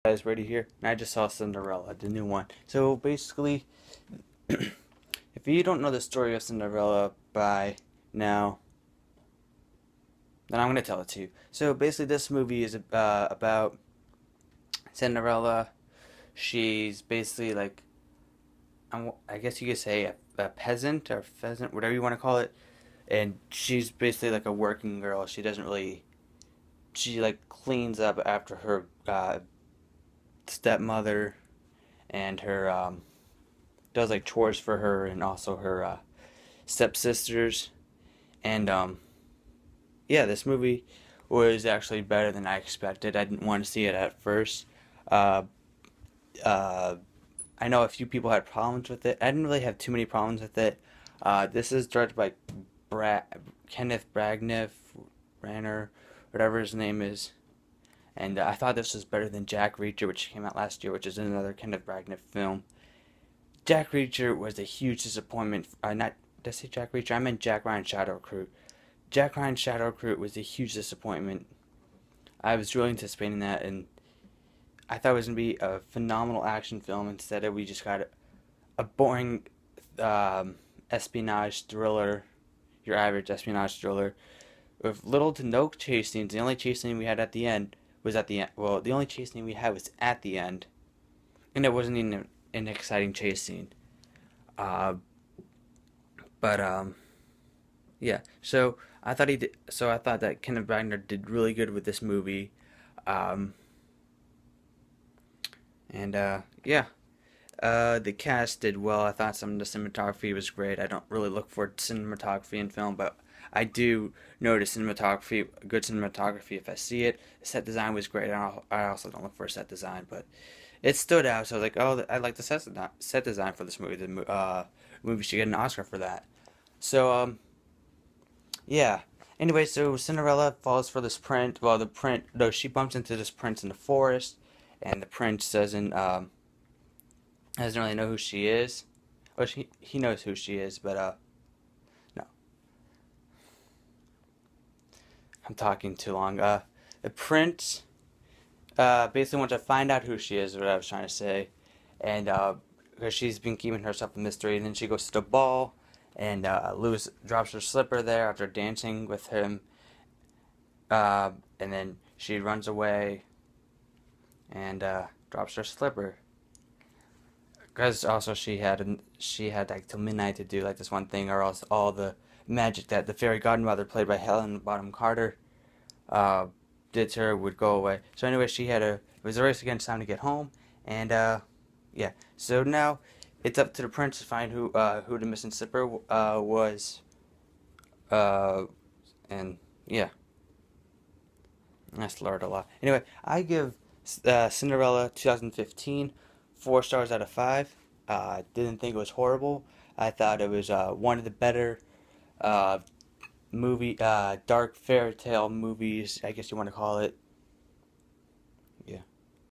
Guys, ready here, and I just saw Cinderella, the new one. So basically, if you don't know the story of Cinderella by now, then I'm gonna tell it to you. So basically, this movie is about Cinderella. She's basically like, I guess you could say a peasant or pheasant, whatever you want to call it. And she's basically like a working girl. She like cleans up after her stepmother and her does like chores for her and also her stepsisters. And yeah, this movie was actually better than I expected. I didn't want to see it at first. Uh, uh, I know a few people had problems with it. I didn't really have too many problems with it. This is directed by Bra- Kenneth Branagh, whatever his name is. And I thought this was better than Jack Reacher, which came out last year, which is another Kenneth Branagh film. Jack Reacher was a huge disappointment. Not Did I say Jack Reacher? I meant Jack Ryan Shadow Crew. Jack Ryan Shadow Crew was a huge disappointment. I was really anticipating that, and I thought it was gonna be a phenomenal action film. Instead, we just got a boring espionage thriller, your average espionage thriller, with little to no chase scenes. The only chase scene we had at the end was at the end. Well, the only chase scene we had was at the end, and it wasn't even an exciting chase scene. Uh, but yeah. So I thought he did. So I thought that Kenneth Branagh did really good with this movie, um, and yeah. The cast did well. I thought some of the cinematography was great. I don't really look for cinematography in film, but I do notice cinematography, good cinematography if I see it. The set design was great. I also don't look for a set design, but it stood out. So I was like, oh, I like the set design for this movie. The movie should get an Oscar for that. So yeah. Anyway, so Cinderella falls for this prince. Well, the prince, no, she bumps into this prince in the forest, and the prince doesn't really know who she is. Well, he knows who she is, but no, I'm talking too long. The prince basically wants to find out who she is. What I was trying to say, and because she's been keeping herself a mystery, and then she goes to the ball, and Lewis drops her slipper there after dancing with him, and then she runs away and drops her slipper. Because also she had like till midnight to do like this one thing, or else all the magic that the fairy godmother, played by Helen Bonham Carter, uh, did to her would go away. So anyway, it was a race against time to get home, and yeah. So now it's up to the prince to find who the missing slipper was, uh, and yeah, I slurred a lot. Anyway, I give Cinderella 2015 4 stars out of 5. Didn't think it was horrible. I thought it was one of the better uh, dark fairy tale movies, I guess you want to call it,